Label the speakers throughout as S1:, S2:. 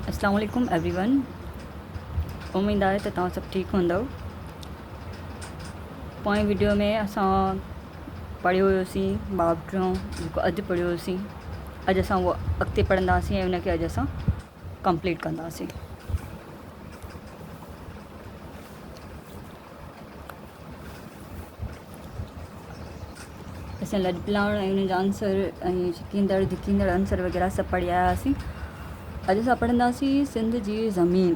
S1: अस्सलाम वालेकुम एवरीवन। उम्मीद आहे त तव्हां सभु ठीकु हूंदव। पोएं वीडियो में असां पढ़ियो हुयोसीं बाब टियों जेको अॼु पढ़ियो हुयोसीं। अॼु असां उहो अॻिते पढ़ंदासीं ऐं उनखे अॼु असां कंप्लीट कंदासीं। असां लॾपलाण ऐं उन जा आंसर ऐं छिकींदड़ धिकींदड़ आंसर वग़ैरह सभु पढ़ी आया हुआसीं। अॼु असां पढ़ंदासीं सिंध जी ज़मीन।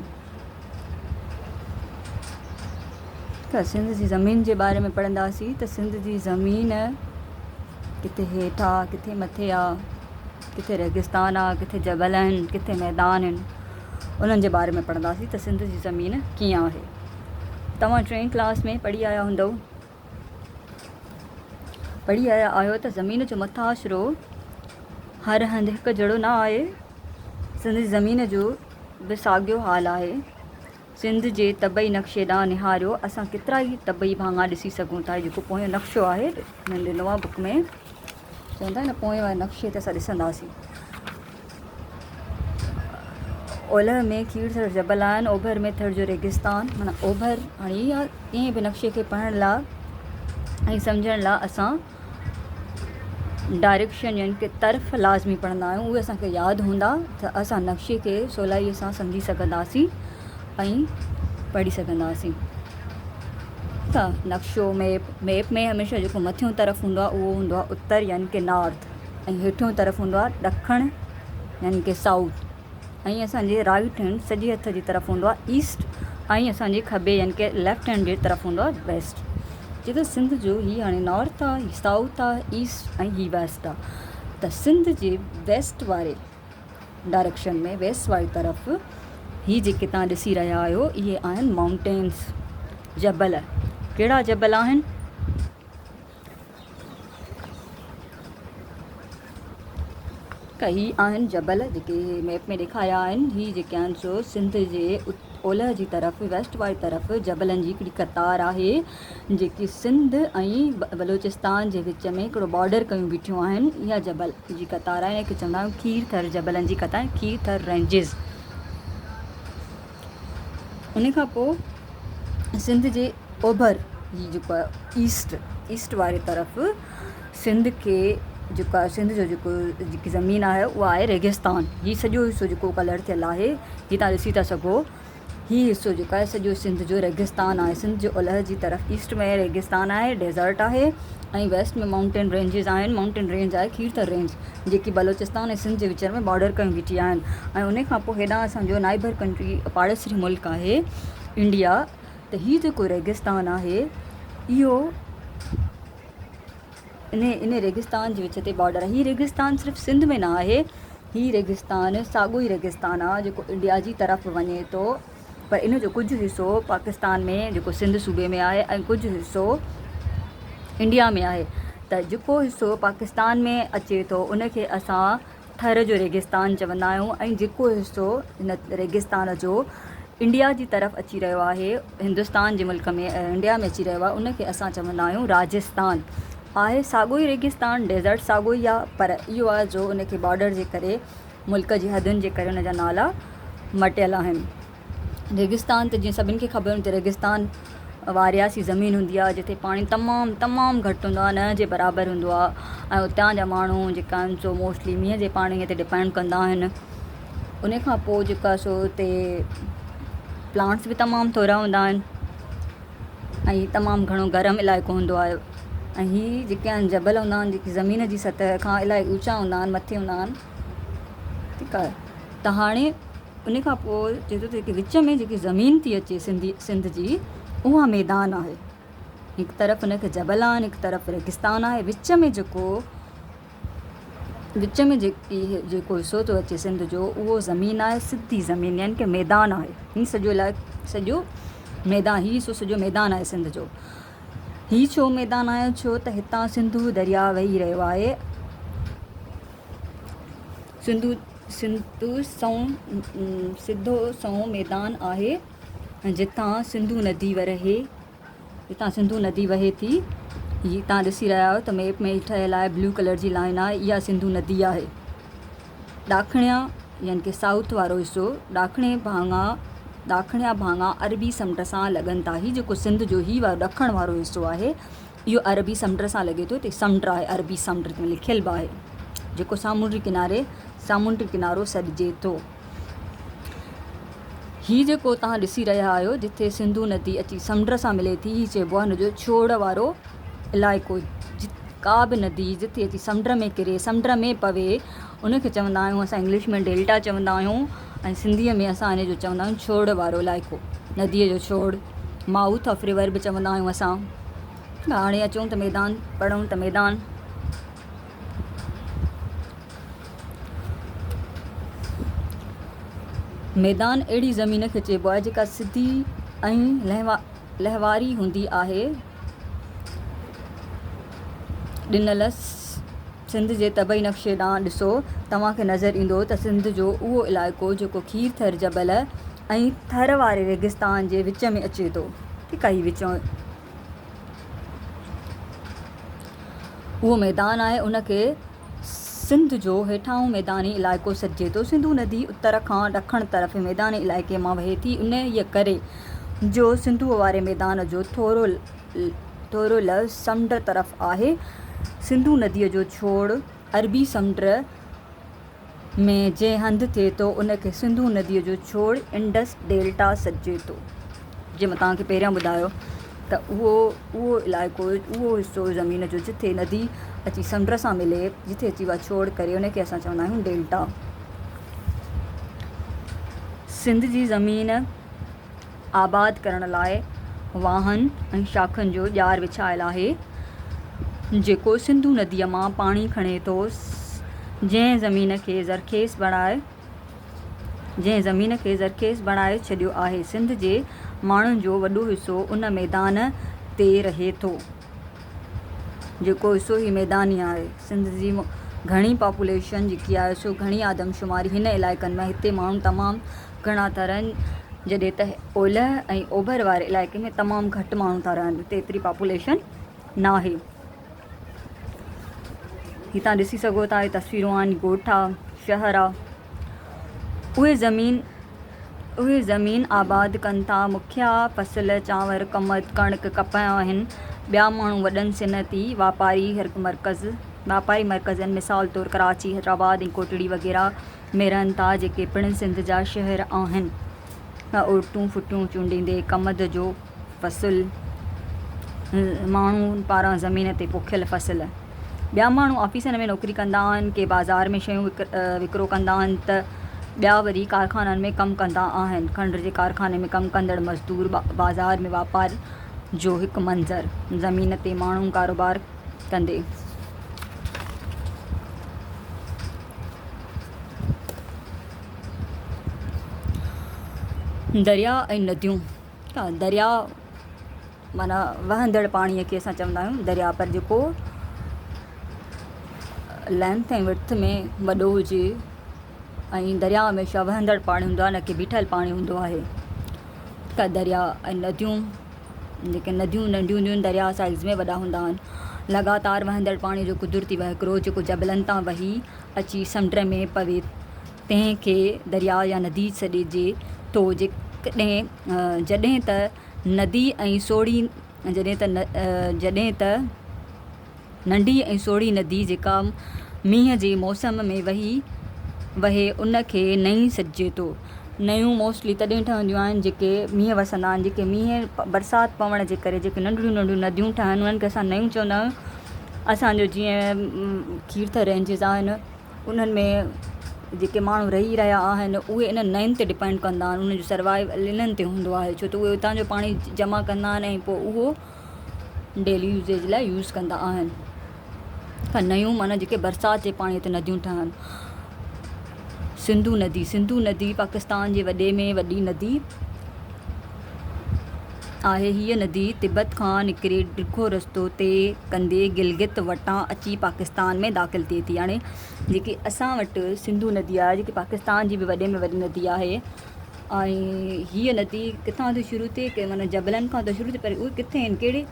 S1: त सिंध जी ज़मीन जे बारे में पढ़ंदासीं त सिंध जी ज़मीन किथे हेठि आहे, किथे मथे आहे, किथे रेगिस्तान आहे, किथे जबल आहिनि, किथे मैदान आहिनि, उन्हनि जे बारे में पढ़ंदासीं त सिंध जी ज़मीन कीअं आहे। तव्हां 3वीं क्लास में पढ़ी आया हूंदव, पढ़ी आया आहियो त ज़मीन जो मथाशिरो हर हंधि हिकु जहिड़ो न आहे। सिंध जी ज़मीन जो बि साॻियो हाल आहे। सिंध जे तबई नक्शे ॾांहुं निहारियो, असां केतिरा ई तबई भाङा ॾिसी सघूं था। जेको पोयों नक्शो आहे नंढे नवा बुक में चवंदा आहिनि न, पोएं वारे नक्शे ते असां ॾिसंदासीं। ओलह में खीर थर जबल आहिनि, ओभर में थर जो रेगिस्तान। माना ओभर हाणे इहा ईअं बि नक्शे खे पढ़ण लाइ ऐं सम्झण लाइ असां डायरेक्शन यानी कि तर्फ़ लाज़मी पढ़ंदा आहियूं। उहे असांखे यादि हूंदा त असां नक्शे खे सवलाईअ सां सम्झी सघंदासीं ऐं पढ़ी सघंदासीं। त नक्शो मैप में हमेशह जेको मथियों तरफ़ हूंदो आहे उहो हूंदो आहे उत्तर यानी कि नॉर्थ, ऐं हेठियों तरफ़ हूंदो आहे ॾखण यानी कि साउथ, ऐं असांजे राइट हैंड सॼे हथ जी तरफ़ हूंदो आहे ईस्ट, ऐं असांजे खॿे यानी कि लेफ्ट हैंड जे तरफ़ हूंदो आहे वेस्ट। जे त सिंध जो हीअ हाणे नॉर्थ आहे, हीअ साउथ आहे, ईस्ट ऐं हीअ वेस्ट आहे। त सिंध जे वेस्ट वारे डायरेक्शन में, वेस्ट वारी तरफ़ हीअ जेके तव्हां ॾिसी रहिया आहियो इहे आहिनि माउंटेन्स, जबल। कहिड़ा जबल आहिनि? त हीअ आहिनि जबल जेके मैप में ॾेखारिया आहिनि। हीअ जेके आहिनि सो सिंध जे ओलह जी तरफ़, वेस्ट वारी तरफ़ जबलनि जी हिकिड़ी कतार आहे जेकी सिंध ऐं बलोचिस्तान जे विच में हिकिड़ो बॉर्डर कयूं बीठियूं आहिनि। इहा जबल जी कतार आहे, हिनखे चवंदा आहियूं खीर थर जबलनि जी कतार, खीर थर रेंजिस। उन खां पोइ सिंध जे ओभर ही जेको आहे ईस्ट वारी तरफ़ सिंध खे जेको आहे, सिंध जो जेकी ज़मीन आहे उहा आहे रेगिस्तान। हीअ सॼो हिसो जेको कलर थियल आहे, हीअ तव्हां ॾिसी था सघो, हीअ हिसो जेको आहे सॼो सिंध जो रेगिस्तान आहे। सिंध जो ओलह जी तरफ़ ईस्ट में रेगिस्तान आहे, डेज़र्ट आहे, ऐं वेस्ट में माउंटेन रेंजिस आहिनि। माउंटेन रेंज आहे खीर थर रेंज जेकी बलोचिस्तान ऐं सिंध जे विच में बॉर्डर कयूं बीठी आहिनि। ऐं उन खां पोइ हेॾां असांजो नाइबर कंट्री पाड़ेसरी मुल्क आहे इंडिया। त हीअ जेको रेगिस्तान आहे इहो इन रेगिस्तान जे विच ते बॉर्डर आहे। हीअ रेगिस्तान सिर्फ़ु सिंध में न आहे, हीअ रेगिस्तान साॻियो ई रेगिस्तान आहे जेको इंडिया जी तरफ़ वञे थो, पर इन जो कुझु हिसो पाकिस्तान में जेको सिंध सूबे में आहे ऐं कुझु हिसो इंडिया में आहे। त जेको हिसो पाकिस्तान में अचे थो उनखे असां थर जो रेगिस्तान चवंदा आहियूं, ऐं जेको हिसो हिन रेगिस्तान जो इंडिया जी तरफ़ अची रहियो आहे, हिंदुस्तान जे मुल्क में इंडिया में अची रहियो आहे, उनखे असां चवंदा आहियूं राजस्थान। आहे साॻियो ई रेगिस्तान, डेज़र्ट साॻियो ई आहे, पर इहो आहे जो उनखे बॉर्डर जे करे, मुल्क जी हदुनि जे करे उन जा नाला मटियल आहिनि। रेगिस्तान त जीअं सभिनि खे ख़बर हूंदी, रेगिस्तान वारियासी ज़मीन हूंदी आहे जिते पाणी तमामु घटि हूंदो आहे, न जे बराबरि हूंदो आहे, ऐं उतां जा माण्हू जेका आहिनि सो मोस्टली मींहं जे पाणीअ ते डिपेंड कंदा आहिनि। उन खां पोइ जेका सो उते प्लांट्स बि तमामु थोरा हूंदा आहिनि, ऐं तमामु घणो गरम इलाइक़ो हूंदो आहे। ऐं हीअ जेके आहिनि जबल हूंदा आहिनि जेके ज़मीन जी सतह खां इलाही ऊचा हूंदा आहिनि, मथे हूंदा आहिनि, ठीकु आहे। त हाणे उन खां पोइ चए थो जेके विच में जेकी ज़मीन थी अचे सिंध जी, उहा मैदान आहे। हिकु तरफ़ हुनखे जबल आहिनि, हिकु तरफ़ रेगिस्तान आहे, विच में जेको हिसो थो अचे सिंध जो उहो ज़मीन आहे, सिधी ज़मीन यानी कि मैदान आहे। हीअ सॼो मैदान, हीअ सॼो मैदान आहे सिंध जो। हीअ छो मैदान आहे? छो त हितां सिंधु दरिया वही रहियो आहे। सिधो सऊं मैदान आहे जितां सिंधु नदी वहे थी। हीअ तव्हां ॾिसी रहिया आहियो त मैप में ठहियल आहे, ब्लू कलर जी लाइन आहे, इहा सिंधु नदी आहे। ॾाखिणियां यानी कि साउथ वारो हिसो ॾाखिणिया भाङा अरबी समुंड सां लॻनि था। हीउ जेको सिंध जो हीउ वारो ॾखण वारो हिसो आहे इहो अरबी समुंड सां लॻे थो। हिते समुंड आहे, अरबी समुंड में लिखियलु बि आहे, जेको सामुंडी किनारो सॾिजे थो। हीउ जेको तव्हां ॾिसी रहिया आहियो जिथे सिंधू नदी अची समुंड सां मिले थी, हीउ चइबो आहे हुनजो छोड़ वारो इलाइक़ो। का बि नदी जिथे अची समुंड में किरे, समुंड में पवे, उनखे चवंदा आहियूं असां इंग्लिश में डेल्टा चवंदा आहियूं, ऐं सिंधीअ में असां हिन जो चवंदा आहियूं छोड़ वारो इलाइक़ो, नदीअ जो छोड़, माउथ ऑफ रिवर बि चवंदा आहियूं असां। हाणे अचूं त मैदान पढ़ूं त मैदान अहिड़ी ज़मीन खे चइबो आहे जेका सिधी ऐं लहवारी हूंदी आहे। ॾिनल सिंध जे तबई नक्शे ॾांहुं ॾिसो तव्हांखे नज़र ईंदो त सिंध जो उहो इलाइक़ो जेको खीर थर जबल ऐं थर वारे रेगिस्तान जे विच में अचे थो। ठीकु आहे, विचों उहो मैदान आहे, उनखे सिंध जो हेठाऊं मैदानी इलाइक़ो सॾिजे थो। सिंधू नदी उत्तर खां ॾखण तरफ़ मैदानी इलाइक़े मां वहे थी। उन ई करे जो सिंधू वारे मैदान जो थोरो लफ़ समुंड तरफ़ आहे। सिंधू नदीअ जो छोड़ अरबी समुंड में जंहिं हंधि थिए थो उनखे सिंधू नदीअ जो छोड़ इंडस डेल्टा सॾिजे थो। जीअं मां तव्हांखे पहिरियां ॿुधायो त उहो इलाइक़ो, उहो हिसो ज़मीन जो जिथे नदी अची समुंड सां मिले, जिथे अची उहा छोड़ करे, उनखे असां चवंदा आहियूं डेल्टा। सिंध जी ज़मीन आबाद करण लाइ वाहन ऐं शाखनि जो ॼार विछायल आहे जेको सिंधू नदीअ मां पाणी खणे थो। जंहिं ज़मीन खे ज़रखेज़ बणाए छॾियो आहे। सिंध जे माण्हुनि जो वॾो हिसो उन मैदान ते रहे थो, जेको हिसो ही मैदानी आहे। सिंध जी घणी पॉपुलेशन जेकी आहे सो घणी आदमशुमारी हिन इलाइक़नि में, हिते माण्हू तमामु घणा था रहनि, जॾहिं त ओलह ऐं ओभर वारे इलाइक़े में तमामु घटि माण्हू था रहनि, हिते एतिरी पॉपुलेशन न आहे। हीअ तव्हां ॾिसी सघो था, इहे तस्वीरूं आहिनि, ॻोठा, शहर आहे। उहे ज़मीन आबाद कनि था। मुखिया फसल चांवर, कमद, कणिक, कपह आहिनि। ॿिया माण्हू वॾनि सिनती वापारी मर्कज़नि मिसाल तौरु कराची, हैदराबाद ऐं कोटड़ी वग़ैरह में रहनि था, जेके पिणु सिंध जा शहर आहिनि। उर्टूं फुटियूं चूंडींदे कमद जो फसल, माण्हुनि पारां ज़मीन ते पोखियल फसल। ॿिया माण्हू ऑफिसनि में नौकरी कंदा आहिनि, के बाज़ार में शयूं विकिरो कंदा आहिनि, त ॿिया वरी कारखाननि में कमु कंदा आहिनि। खंड जे कारखाने में कमु कंदड़ मज़दूर, बाज़ार में वापार जो हिकु मंज़रु, ज़मीन ते माण्हू कारोबार कंदे। दरिया ऐं नदियूं। दरिया माना वहंदड़ पाणीअ खे असां चवंदा आहियूं दरिया, पर जेको लेंथ ऐं विड्थ में वॾो हुजे, ऐं दरिया हमेशह वहंदड़ पाणी हूंदो आहे, न की बीठल पाणी हूंदो आहे। त दरिया ऐं नदियूं, जेके नदियूं नंढियूं हूंदियूं आहिनि दरिया साइज़ में वॾा हूंदा आहिनि। लगातार वहंदड़ पाणी जो कुदरती वहिकिरो जेको जबलनि तां वही अची समुंड में पवे, तंहिंखे दरिया या नदी सॾिजे थो। जॾहिं त नंढी ऐं सोढ़ी नदी जेका मींहं जे मौसम में वहे उनखे नई सॾिजे थो। नयूं मोस्टली तॾहिं ठहंदियूं आहिनि जेके मींहं वसंदा आहिनि, जेके बरसाति पवण जे करे जेके नंढियूं नंढियूं नदियूं ठहनि, उन्हनि खे असां नयूं चवंदा आहियूं। असांजो जीअं खीरथ रेंजिस आहिनि, उन्हनि में जेके माण्हू रही रहिया आहिनि उहे इन नयुनि ते डिपेंड कंदा आहिनि, उन्हनि जो सर्वाइवल इन्हनि ते हूंदो आहे, छो त उहे उतां जो पाणी जमा कंदा आहिनि ऐं पोइ उहो डेली यूज़ेज लाइ यूज़ कंदा आहिनि। त नयूं माना जेके बरसाति जे पाणीअ ते नदियूं ठहनि। सिंधू नदी पाकिस्तान जे वॾे में वॾी नदी आहे। हीअ नदी तिब्बत खां निकिरे ॾिघो रस्तो तइ कंदे गिलगित वटां अची पाकिस्तान में दाख़िल थिए थी। हाणे जेकी असां वटि सिंधू नदी आहे, जेकी पाकिस्तान जी बि वॾे में वॾी नदी आहे, ऐं हीअ नदी किथां थी शुरू थिए, के माना जबलनि खां त शुरू थिए, पर उहे किथे आहिनि,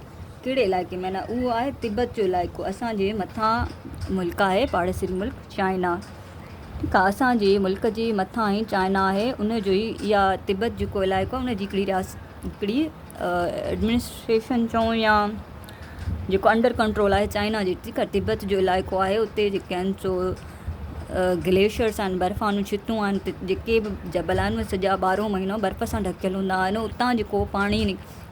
S1: कहिड़े इलाइक़े में, माना उहो आहे तिब्बत जो इलाइक़ो। असांजे मथां मुल्क आहे पाड़ेसरी मुल्क चाइना, ठीकु आहे। असांजे मुल्क जे मथां ई चाइना आहे, उनजो ई इहा तिब्बत जेको इलाइक़ो आहे उनजी हिकिड़ी एडमिनिस्ट्रेशन चऊं या जेको अंडर कंट्रोल आहे चाइना जी। ठीकु आहे, तिब्बत जो इलाइक़ो आहे, उते जेके आहिनि सो ग्लेशियर्स आहिनि, बर्फ़ानू छितूं आहिनि, जेके बि जबल आहिनि उहे सॼा 12 महीनो बर्फ़ सां ढकियल हूंदा आहिनि। उतां जेको पाणी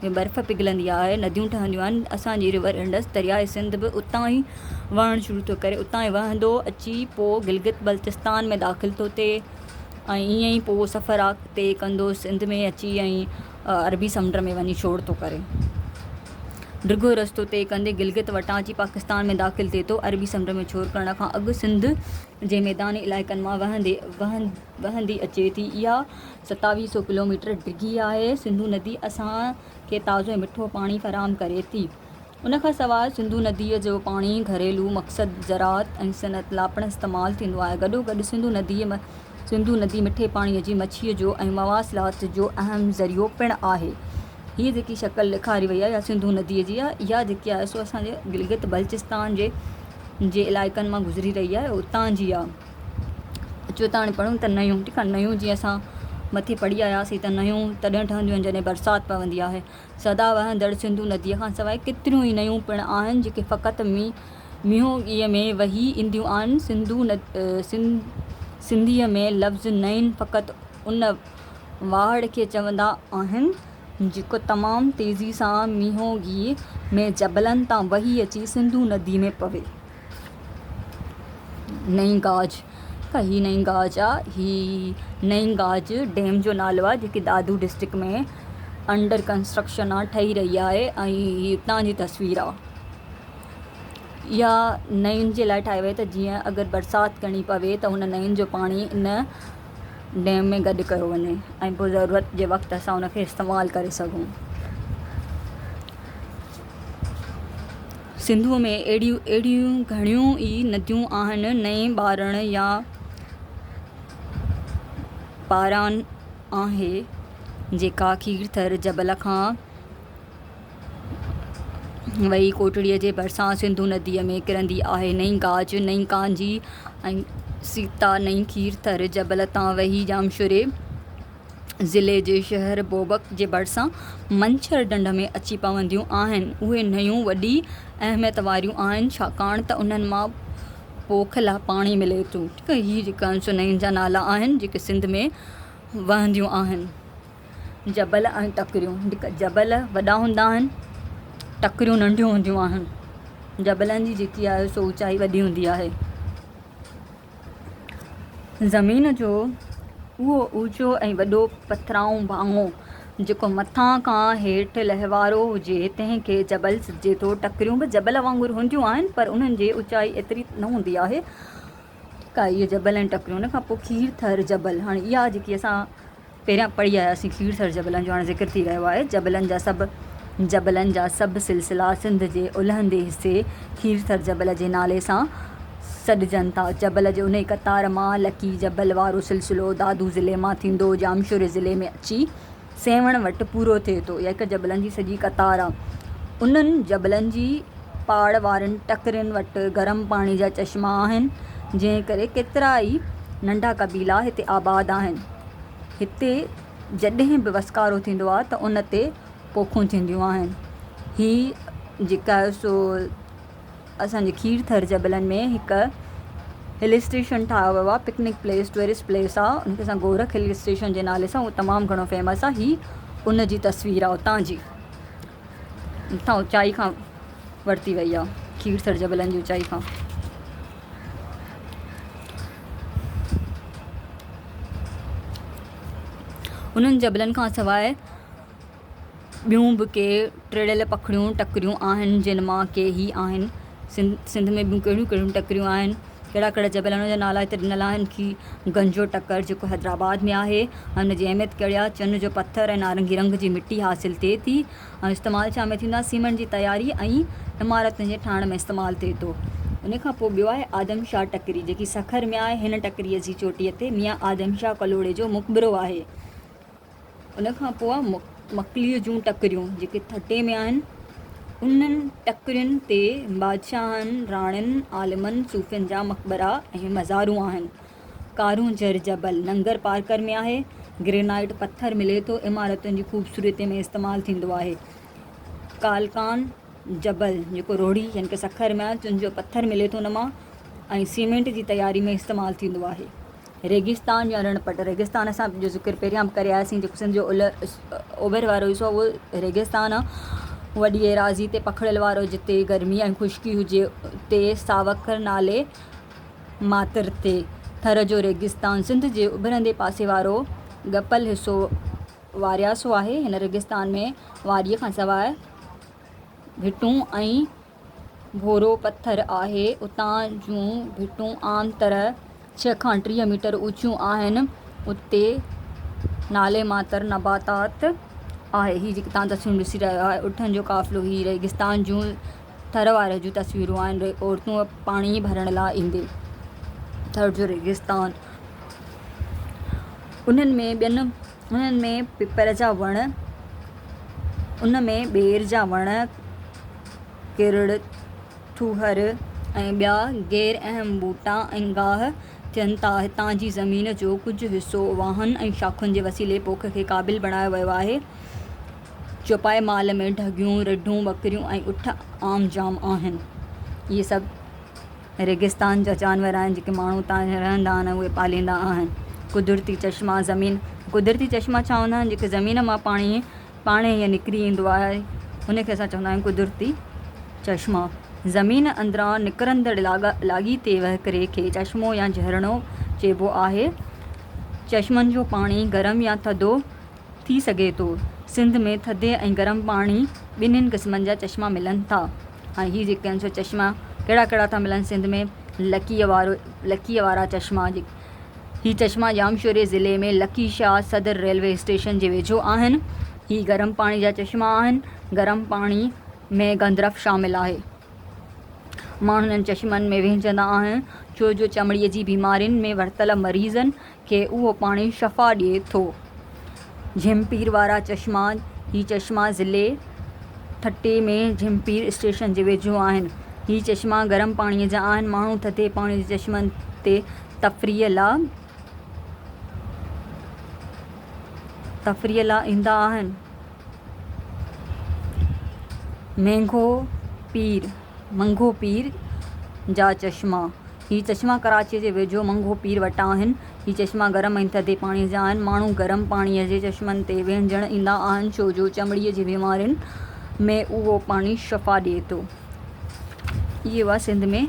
S1: बर्फ़ पिघलंदी आहे, नदियूं ठहंदियूं आहिनि। असांजी रिवर इंडस दरियाए सिंध बि उतां ई वहणु शुरू थो करे, उतां ई वहंदो अची पोइ गिलगित बल्तिस्तान में दाख़िल थो थिए ऐं ईअं ई पोइ सफ़र अॻिते कंदो सिंध में अची ऐं अरबी समुंड में वञी छोड़ थो करे। डिघो रस्तो तइ कंदे गिलगित वटां अची पाकिस्तान में दाख़िल थिए थो। अरबी समुंड में छोड़ करण खां अॻु सिंध जे मैदानी इलाइक़नि मां वहंदी अचे थी। इहा 2700 किलोमीटर डिघी आहे। सिंधु नदी असांखे ताज़ो ऐं मिठो पाणी फराहम करे थी। उनखां सवाइ सिंधु नदीअ जो पाणी घरेलू मक़सद ज़राअत ऐं सनत लाइ पिणु इस्तेमालु थींदो आहे। गॾोगॾु सिंधु नदी मिठे पाणीअ जी मच्छीअ जो ऐं मवासिलात जो अहम ज़रियो पिणु आहे। हीअ जेकी शक्ल ॾेखारी वई आहे या सिंधु नदीअ जी आहे, इहा जेकी आहे सो असांजे गिलगित बल्तिस्तान जे इलाइक़नि मां गुज़री रही आहे, उतां जी आहे। अचो त हाणे पढ़ूं त नयूं, ठीकु आहे। नयूं जीअं असां मथे पढ़ी आयासीं त नयूं तॾहिं ठहंदियूं आहिनि जॾहिं बरसाति पवंदी आहे। सदा वहंदड़ सिंधु नदीअ खां सवाइ केतिरियूं ई नयूं पिणु आहिनि जेके फ़क़ति मींहोंगीअ में वही ईंदियूं आहिनि। सिंधीअ में लफ़्ज़ नैन फ़क़ति उन वाहड़ खे चवंदा आहिनि जेको तमामु तेज़ी सां मींहोंगी में जबलनि तां वही अची सिंधु नदी में पवे। नईंगाज, ही नईंगाज आहे। ही नईंगाज डैम जो नालो आहे जेकी दादू डिस्ट्रिक्ट में अंडर कंस्ट्रक्शन आहे, ठही रही आहे ऐं ही उतां जी तस्वीर आहे। इहा नयुनि जे लाइ ठाही वई त जीअं अगरि बरसाति करणी पवे त हुन नयुनि जो पाणी इन डैम में गॾु कयो वञे ऐं पोइ ज़रूरत जे वक़्तु असां उनखे इस्तेमालु करे सघूं। सिंधुअ में अहिड़ियूं घणियूं ई नदियूं आहिनि। नई ॿारण या पारान आहे जेका खीरथर जबल खां वही कोटड़ीअ जे भरिसां सिंधु नदीअ में किरंदी आहे। नईंगाज, नई कांजी ऐं सीता नई खीरथर जबल तां वही जामशुरे ज़िले जे शहर बोबक जे भरिसां मंछर ढंढ में अची पवंदियूं आहिनि। उहे नयूं वॾी अहमियत वारियूं आहिनि छाकाणि त उन्हनि मां पोख लाइ पाणी मिले थो। ठीकु आहे, हीअ जेका नयुनि जा नाला आहिनि जेके सिंध में वहंदियूं आहिनि। जबल ऐं टकरियूं, जबल वॾा हूंदा आहिनि, टकरियूं नंढियूं हूंदियूं आहिनि। जबलनि जी जेकी आहे सो ऊचाई वॾी हूंदी आहे। ज़मीन जो उहो ऊचो ऐं वॾो पथराऊं भाङो जेको मथां खां हेठि लहिवारो हुजे तंहिंखे जबल सॾिजे थो। टकरियूं बि जबल वांगुरु हूंदियूं आहिनि पर उन्हनि जी ऊचाई एतिरी न हूंदी आहे। ठीकु आहे, इहे जबल ऐं टकरियूं। उन खां पोइ खीरथर जबल, हाणे इहा जेकी असां पहिरियां पढ़ी आयासीं खीरथर जबलनि जो हाणे ज़िक्र थी रहियो आहे। जबलनि जा सभु सिलसिला सिंध जे उलहंदे हिसे खीरथर जबल जे नाले सां सॾिजनि था। जबल जे उन ई क़तार मां लकी जबल वारो सिलसिलो दादू ज़िले मां थींदो जामशुर ज़िले में अची सेवण वटि पूरो थिए थो। इहा हिकु जबलनि जी सॼी क़तार आहे। उन्हनि जबलनि जी पाड़ वारनि टकरियुनि वटि गरम पाणी जा चश्मा आहिनि जंहिं करे केतिरा ई नंढा क़बीला हिते आबाद आहिनि। हिते जॾहिं बि वसकारो थींदो आहे त उन ते पोखूं थींदियूं आहिनि। ही जेका सो असांजे खीरथर जबलनि में हिकु हिल स्टेशन ठाहियो वियो आहे, पिकनिक प्लेस, टूरिस्ट प्लेस आहे। उनखे असां गोरख हिल स्टेशन जे नाले सां, उहो तमामु घणो फेमस आहे। ही उन जी तस्वीर आहे उतां जी, उतां ऊचाई खां वरिती वई आहे, खीरथर जबलनि जी ऊचाई खां। उन्हनि जबलनि खां सवाइ ॿियूं बि के टिड़ियल पखड़ियूं टकरियूं आहिनि जिन मां के ही आहिनि। सिंध में ॿियूं कहिड़ियूं कहिड़ियूं टकरियूं आहिनि, कहिड़ा कहिड़ा जबल जा नाला हिते ॾिनल आहिनि कि गंजो टकर जेको हैदराबाद में आहे। हुन जी अहमियत कहिड़ी आहे? चन जो पथर ऐं नारंगी रंग जी मिटी हासिलु थिए थी ऐं इस्तेमालु छा में थींदा? सीमेंट जी तयारी ऐं इमारतुनि जे ठाहिण में इस्तेमालु थिए थो। उन खां पोइ ॿियो आहे आदमशाह टकरी जेकी सखर में आहे। हिन टकरीअ जी चोटीअ ते मियां आदमशाह कलोड़े जो मक़बरो आहे। उन खां पोइ आहे मकलीअ जूं टकरियूं जेके थटे में आहिनि। उन्हनि टकरियुनि ते बादशाहनि, राणियुनि, आलिमनि, सूफ़ियुनि जा मक़बरा ऐं मज़ारूं आहिनि। कारूंजर जबल नंगर पार्कर में आहे। ग्रेनाइट पत्थर मिले थो इमारतुनि जी ख़ूबसूरती में इस्तेमालु थींदो आहे। कालकान जबल जेको रोड़ी यानी कि सखर में आहे, चुन पत्थर मिले थो उन मां, ऐं सीमेंट जी तयारी में इस्तेमालु थींदो आहे। रेगिस्तान या रणपट, रेगिस्तान असां जो ज़िक्र पहिरियां करे आयासीं, जेको सिंध जो ओभर वारो हिसो आहे उहो रेगिस्तान आहे। वॾी एराज़ी ते पखड़ियल वारो जिते गर्मी ऐं ख़ुश्की हुजे उते सावकर नाले मातिर ते थर जो रेगिस्तान। सिंध जे उभरंदे पासे वारो गपल हिसो वारियासो आहे। हिन रेगिस्तान में वारीअ खां सवाइ भिटूं ऐं भोरो पत्थर आहे। उतां जूं भिटूं आम तरह 6 खां 30 मीटर ऊचियूं आहिनि। उते नाले मातर नबातात आहे। हीअ जेकी तव्हां तस्वीरूं ॾिसी रहिया आहियो उठनि जो काफ़िलो, हीअ रेगिस्तान जूं थर वारे जूं तस्वीरूं आहिनि। औरतूं पाणी भरण लाइ ईंदे थर जो रेगिस्तान। उन्हनि में पिपर जा वण, उन में ॿेर जा वण, किरड़, थूहर ऐं ॿिया गैर अहम ॿूटा ऐं गाह थियनि था। हितां जी ज़मीन जो कुझु हिसो वाहन ऐं शाखुनि जे वसीले पोख खे क़ाबिल बणायो वियो आहे। चौपाए माल में ढगियूं, रिढूं, ॿकरियूं ऐं उठ आम जाम आहिनि। इहे सभु रेगिस्तान जा जानवर आहिनि जेके माण्हू उतां रहंदा आहिनि, उहे पालींदा आहिनि। कुदरती चश्मा ज़मीन, कुदरती चश्मा छा हूंदा आहिनि, जेके ज़मीन मां पाणी पाणे ईअं निकिरी ईंदो आहे, उनखे असां चवंदा आहियूं कुदरती चश्मा। ज़मीन अंदरां निकिरंदड़ लाॻीते वहिकरे खे चश्मो या झरणो चइबो आहे। चश्मनि जो पाणी गरम या थधो थी सघे थो। सिंध में थधे ऐं गरम पाणी ॿिन्हिनि क़िस्मनि जा चश्मा मिलनि था। ऐं हीअ जेके आहिनि सो चश्मा कहिड़ा कहिड़ा था मिलनि सिंध में, लकीअ वारा चश्मा। हीअ चश्मा जामशोरे ज़िले में लकी शाह सदर रेलवे स्टेशन जे वेझो आहिनि। हीअ गरम पाणी जा चश्मा आहिनि। गरम पाणी में गंदरफ शामिलु आहे। माण्हू हिननि चश्मनि में विहिंजंदा आहिनि छो जो चमड़ीअ जी बीमारियुनि में वरतल मरीज़नि खे उहो पाणी शफ़ा ॾिए थो। झिमपीर वारा चश्मा, हीअ चश्मा ज़िले थटे में झिमपीर स्टेशन जे वेझो आहिनि। हीअ चश्मा गरम पाणीअ जा आहिनि। माण्हू थधे पाणी जे चश्मनि ते तफ़रीह लाइ ईंदा आहिनि। मंगो पीर जा चश्मा, हीअ चश्मा कराचीअ जे वेझो मंगो पीर वटि आहिनि। हीअ चश्मा गरम ऐं थधे पाणीअ जा आहिनि। माण्हू गरम पाणीअ जे चश्मनि ते विहिंजण ईंदा आहिनि छो जो चमड़ीअ जी बीमारियुनि में उहो पाणी शफ़ा ॾिए थो। इहे हुआ सिंध में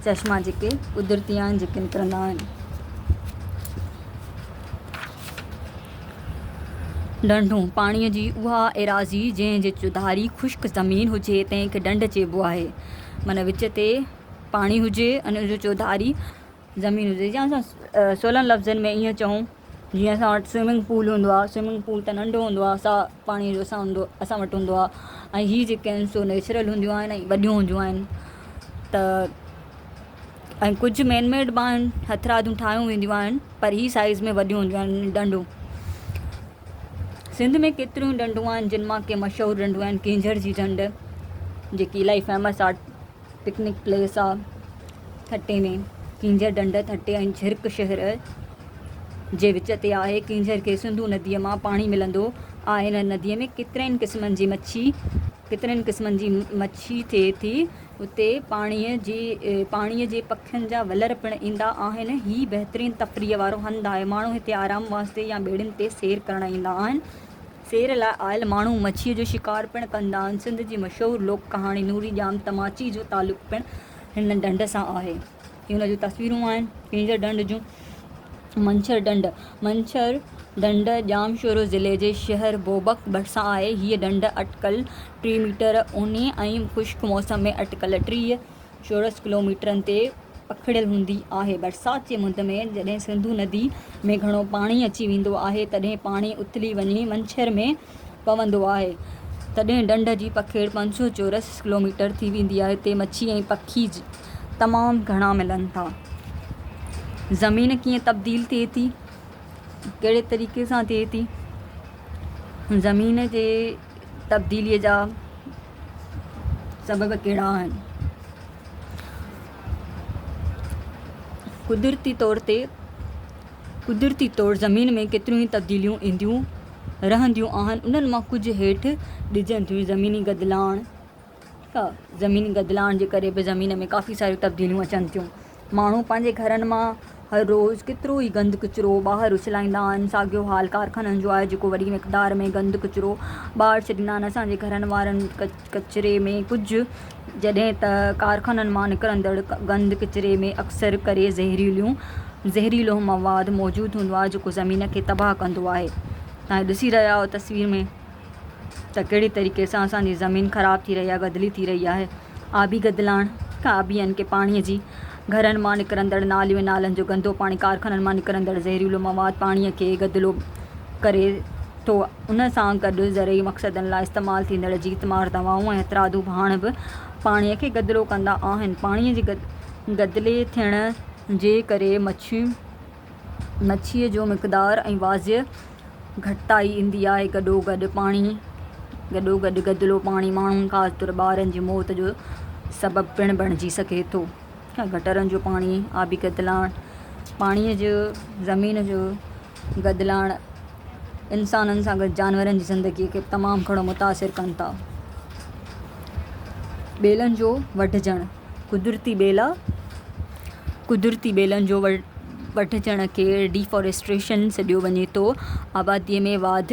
S1: चश्मा जेके कुदरती आहिनि, जेके निकिरंदा आहिनि। ढंढूं, पाणीअ जी उहा एराज़ी जंहिं जे चौधारी ख़ुश्क ज़मीन हुजे तंहिंखे ढंढ चइबो आहे। माना विच ते पाणी हुजे अने उन जो चौधारी ज़मीन हुजे। या असां 16 लफ़्ज़नि में ईअं चऊं, जीअं असां वटि स्विमिंग पूल हूंदो आहे। स्विमिंग पूल त नंढो हूंदो आहे, पाणी जो असां वटि हूंदो आहे। ऐं हीअ जेके आहिनि सो नेचुरल हूंदियूं आहिनि ऐं वॾियूं हूंदियूं आहिनि। त ऐं कुझु मैनमेड बि आहिनि, हथरादूं ठाहियूं वेंदियूं आहिनि, पर हीअ साइज़ में वॾियूं हूंदियूं आहिनि ढंढूं। सिंध में केतिरियूं ढंढूं आहिनि, जिन मां के मशहूरु ढंढूं आहिनि। किंजर जी ढंढ जेकी इलाही फेमस आहे, पिकनिक प्लेस आहे थटे में। किंजर ढंढ थटे ऐं झिरक शहर जे विच ते आहे। किंजर खे सिंधू नदीअ मां पाणी मिलंदो आहे। हिन नदीअ में केतिरनि क़िस्मनि जी मच्छी थिए थी। उते पाणीअ जे पखियुनि जा वलर पिणु ईंदा आहिनि। हीअ बहितरीनु तफ़रीह वारो हंधु आहे। माण्हू हिते आराम वास्ते या ॿेड़ियुनि ते सैर करणु ईंदा आहिनि। सैर लाइ आयल माण्हू मच्छीअ जो शिकार पिणु कंदा आहिनि। सिंध जी मशहूरु लोक कहाणी नूरी जाम तमाची जो तालुक़ु पिणु हिन ढंढ सां आहे। हीअ हुन जूं तस्वीरूं आहिनि किंजर ढंढ जूं। मंछर ढंढ जामशोरो ज़िले जे शहर बोबक भरिसां आहे। हीअ ढंढ अटिकल 3 मीटर ऊनी ऐं ख़ुश्क मौसम में अटिकल 30-64 किलोमीटरनि ते पखिड़ियल हूंदी आहे। बरसाति जे मुंद में जॾहिं सिंधू नदी में घणो पाणी अची वेंदो आहे तॾहिं पाणी उथली वञी मंछर में पवंदो आहे। तॾहिं ढंढ जी पखेड़ 500 किलोमीटर थी वेंदी आहे। हिते मच्छी ऐं पखी तमामु घणा मिलनि था। ज़मीन कीअं तब्दील थिए थी, कहिड़े तरीक़े सां थिए थी, ज़मीन जे तब्दीलीअ जा सबब कहिड़ा आहिनि। कुदरती तौर ते कुदरती तौरु ज़मीन में केतिरियूं ई तब्दीलियूं ईंदियूं रहंदियूं आहिनि। उन्हनि मां कुझु हेठि ॾिजनि थियूं। ज़मीनी गदिलाण, ज़मीनी गदिलाण जे करे बि ज़मीन में काफ़ी सारियूं तब्दीलियूं अचनि थियूं। माण्हू पंहिंजे घरनि मां हर रोज़ु केतिरो ई गंद किचिरो ॿाहिरि उछलाईंदा आहिनि। साॻियो हाल कारखाननि जो आहे जेको वॾी मिक़दार में गंद किचिरो ॿाहिरि छॾींदा आहिनि। असांजे घरनि वारनि कचिरे में कुझु जॾहिं त कारखाननि मां निकिरंदड़ गंद किचिरे में अक्सर करे ज़हरीलो मवाद मौजूदु हूंदो आहे जेको ज़मीन खे तबाह कंदो आहे। तव्हां ॾिसी रहिया आहियो तस्वीर में त कहिड़ी तरीक़े सां असांजी ज़मीन ख़राबु थी रही आहे, गदिली थी रही आहे। आबी गदिलाण, आबियनि खे पाणीअ जी घरनि मां निकिरंदड़ नालियूं नालनि जो गंदो पाणी, कारखाननि मां निकिरंदड़ ज़हरीलो मवाद पाणीअ खे गदिलो करे थो। उन सां गॾु ज़रई मक़सदनि लाइ इस्तेमालु थींदड़ जीतमार दवाऊं ऐं हथरादू भाण बि पाणीअ खे गदिलो कंदा आहिनि। पाणीअ जे गदिले थियण जे करे मच्छीअ जो मिक़दार ऐं वाज़िय घटिताई ईंदी आहे। गॾो गॾु गदिलो पाणी माण्हुनि ख़ासि तौरु ॿारनि जी मौत जो सबबु पिणु बणिजी सघे थो। गटरनि जो पाणी, आबी गदिलाण, पाणीअ जो ज़मीन जो गदिलाण इंसाननि सां गॾु जानवरनि जी ज़िंदगीअ खे तमामु घणो मुतासिर कनि था। ॿेलनि जो वढिजणु, कुदरती ॿेलनि जो वढिजण खे डिफॉरेस्टेशन सॾियो वञे थो। आबादीअ में वाध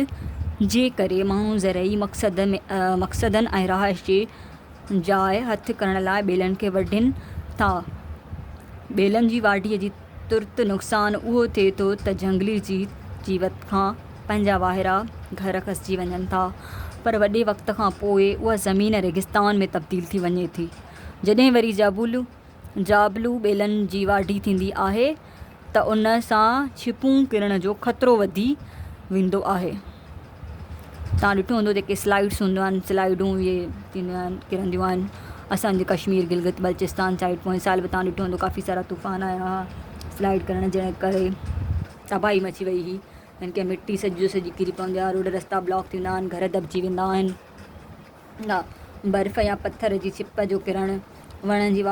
S1: जे करे माण्हू ज़रई मक़सदनि ऐं रहाइश जी जाइ हथु करण लाइ ॿेलनि खे वढनि था। ॿेलनि जी वाढीअ जी तुर्त नुक़सानु उहो थिए थो त झंगली जीवत खां पंहिंजा वाहिरा घर खसिजी वञनि था, पर वॾे वक़्त खां पोइ उहा ज़मीन रेगिस्तान में तब्दील थी वञे थी। जॾहिं वरी जाबलू ॿेलनि जी वाढी थींदी आहे त उन सां छिपूं किरण जो ख़तरो वधी वेंदो आहे। तव्हां ॾिठो हूंदो जेके स्लाइड्स हूंदियूं आहिनि, स्लाइडूं इहे थींदियूं आहिनि, किरंदियूं आहिनि। असांजे कश्मीर गिलगित बल्चिस्तान साइड पोइ साल बि तव्हां ॾिठो हूंदो काफ़ी सारा तूफ़ान आया हुआ स्लाइड करण जे करे तबाही मची वई हुई। हिन खे मिटी सॼी किरी पवंदी आहे, रोड रस्ता ब्लॉक थींदा आहिनि, घर दॿिजी वेंदा आहिनि। बर्फ़ या पथर जी छिप जो किरण, वणनि जी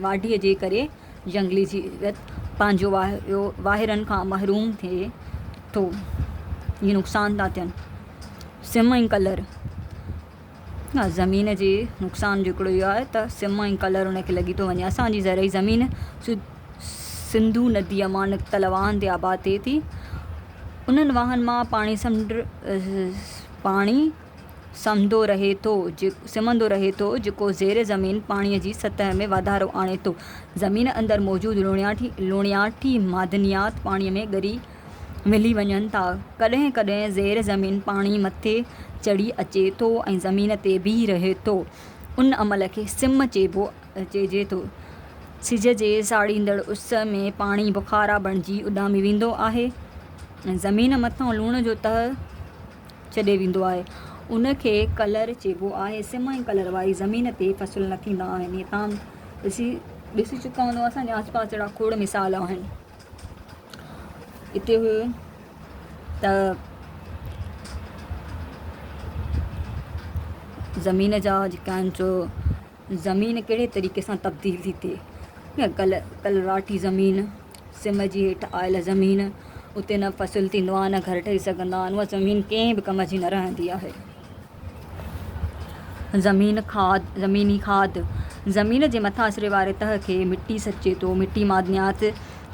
S1: वाढीअ जे करे झंगली जीवत पंहिंजो वाहिरनि खां महरूम थिए थो। इहे नुक़सान था थियनि। सिम ऐं कलर, ज़मीन जे नुक़सान जो हिकिड़ो इहो आहे त सिम ऐं कलर उनखे लॻी थो वञे। असांजी ज़रई ज़मीन सिंधू नदीअ मां निकितल वाहन ते आबाद थिए थी। उन्हनि वाहन मां पाणी सिमंदो रहे थो जेको ज़ेर ज़मीन पाणीअ जी सतह में वाधारो आणे थो। ज़मीन अंदरि मौजूदु लूणियाठी मादनियात पाणीअ में ॻरी मिली वञनि था। कॾहिं कॾहिं ज़ेर ज़मीन पाणी मथे चढ़ी अचे थो ऐं ज़मीन ते बीह रहे थो। उन अमल खे सिम चइजे थो। सिज जे साड़ींदड़ उस में पाणी बुख़ारा बणिजी उॾामी वेंदो आहे ऐं ज़मीन मथां लूण जो तह छॾे वेंदो आहे। उनखे कलर चइबो आहे। सिम ऐं कलर वारी ज़मीन ते फ़सुल न थींदा आहिनि। इहे तव्हां ॾिसी चुका हूंदो। असांजे आसपास जहिड़ा खोड़ मिसाल आहिनि। हिते हुयो त ज़मीन जा जेका आहिनि सो ज़मीन कहिड़े तरीक़े सां तब्दील थी थिए। कलराठी ज़मीन, सिम जी हेठि आयल ज़मीन, उते न फ़सुलु थींदो आहे, न घर ठही सघंदा आहिनि। उहा ज़मीन कंहिं बि कम जी न रहंदी आहे। ज़मीनी खाद, ज़मीन जे मथासिरे वारे तह खे मिटी सचे थो। मिटी मादनियात,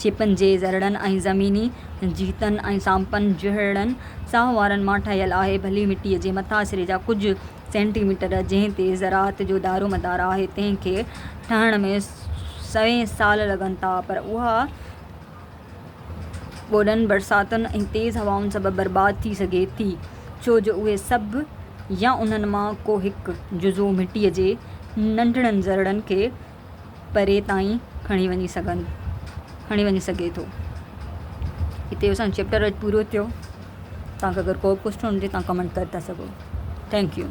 S1: छिपनि जे ज़रड़नि ऐं ज़मीनी जीतनि ऐं सांपनि जहिड़नि साह वारनि मां ठहियल आहे। भली मिटीअ जे मथासिरे जा कुझु सेंटीमीटर जंहिं ते ज़राअत जो दारो मदार आहे, तंहिंखे ठहण में 100 साल लॻनि था, पर उहा ॿोॾनि बरसातुनि ऐं तेज़ हवाउनि सबबु बर्बाद थी सघे थी, छो जो उहे सभु या उन्हनि मां को हिकु जुज़ो मिटीअ जे नंढड़नि ज़रड़नि खे परे ताईं खणी वञी सघे थो। हिते असांजो चैप्टर अॼु पूरो थियो। तव्हांखे अगरि को बि क्वेश्चन हुजे तव्हां कमेंट करे था सघो। Thank U.